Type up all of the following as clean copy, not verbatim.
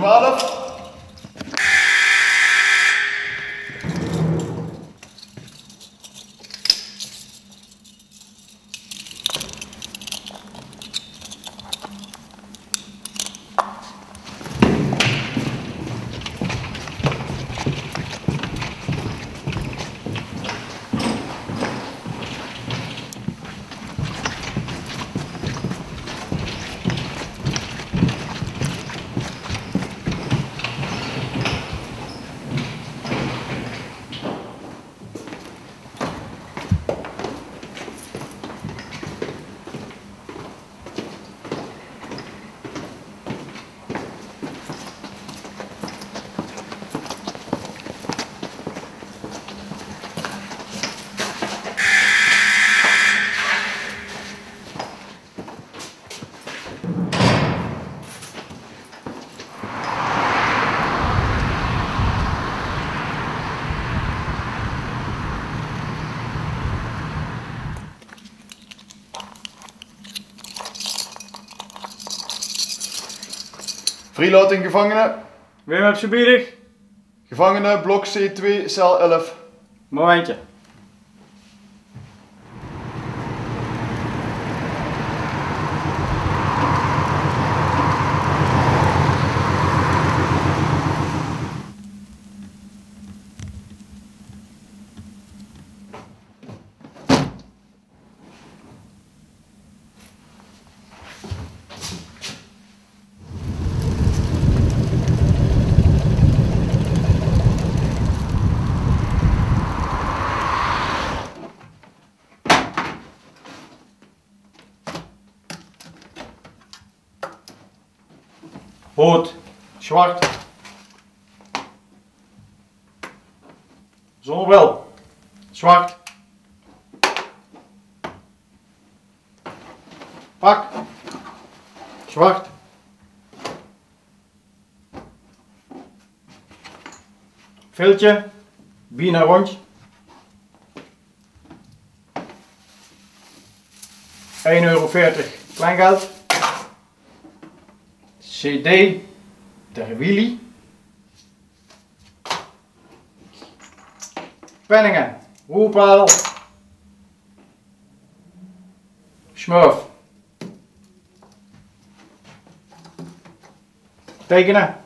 12. Freelating gevangenen. Wim heb je biedig? Gevangenen, blok C2, cel 11. Momentje. Rood, zwart, zonnebril, zwart, pak, zwart, viltje, bina rondje, €1,40 kleingeld. CD ter wielie. Penningen, roerpaal, smurf. Tekenen.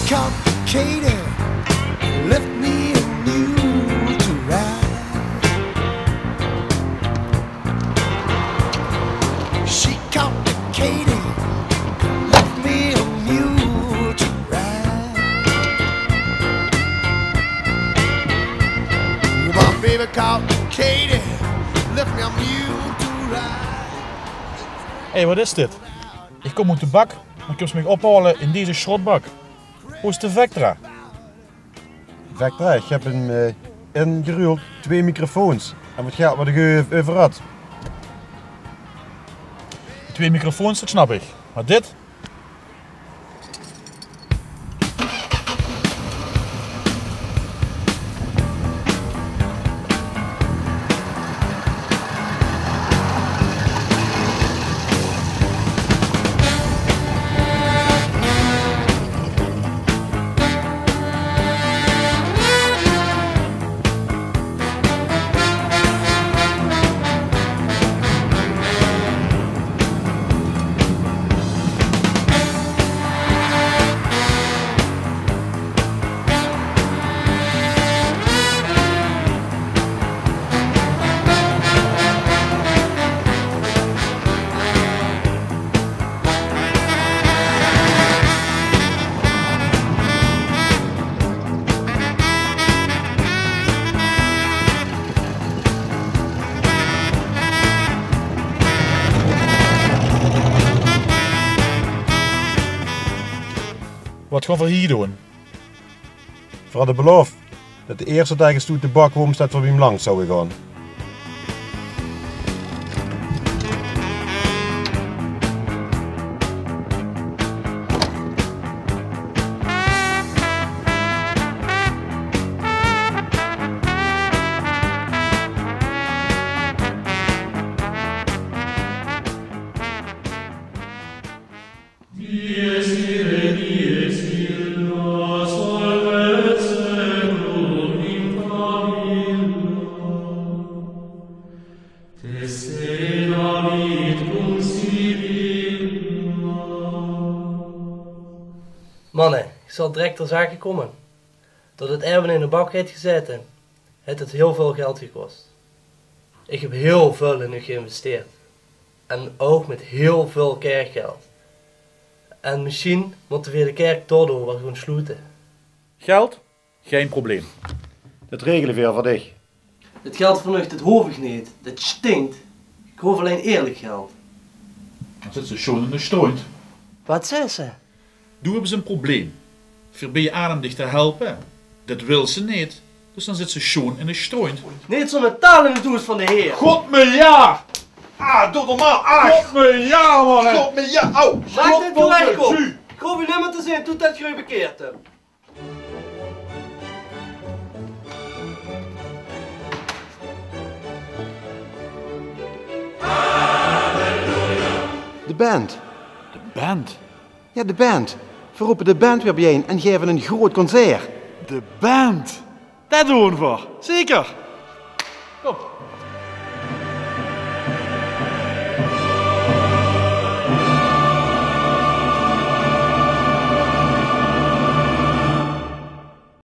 Complicated, left me a mule to ride. She complicated, left me a mule to ride. My baby complicated, left me a mule to ride. Hé, wat is dit? Ik kom uit de bak, maar ik heb ze me ophalen in deze schrotbak. Hoe is de Vectra? Vectra, ik heb hem ingeruild, 2 microfoons. En wat gaat wat ik over had? 2 microfoons, dat snap ik. Maar dit? Wat gaan we hier doen? Voor de belofte dat de eerste dag eens toe de bak staat voor wie hem langs zou gaan. Mannen, ik zal direct ter zake komen. Dat het Erwin in de bak heeft gezeten, heeft het heel veel geld gekost. Ik heb heel veel in u geïnvesteerd. En ook met heel veel kerkgeld. En misschien moeten we de kerk daardoor wel gewoon sluiten. Geld? Geen probleem. Dat regelen we voor dich. Het geld van u, dat hoef ik niet. Dat stinkt. Ik hoef alleen eerlijk geld. Dan zit ze schon in de stoot. Wat zei ze? Doe hebben ze een probleem. Probeer je adem dich te helpen. Dat wil ze niet. Dus dan zit ze schon in de stoot. Niet zo met taal in de doos van de Heer. God me ja! Ah, doe normaal! Ah! God me ja, man! God me ja! Au! Maak dit gelijk op. Zu. Ik hoef je nimmer te zien tot dat je u bekeerd hebt. De band. De band? Ja, de band. We roepen de band weer bijeen en geven een groot concert. De band! Dat doen we! Zeker! Kom.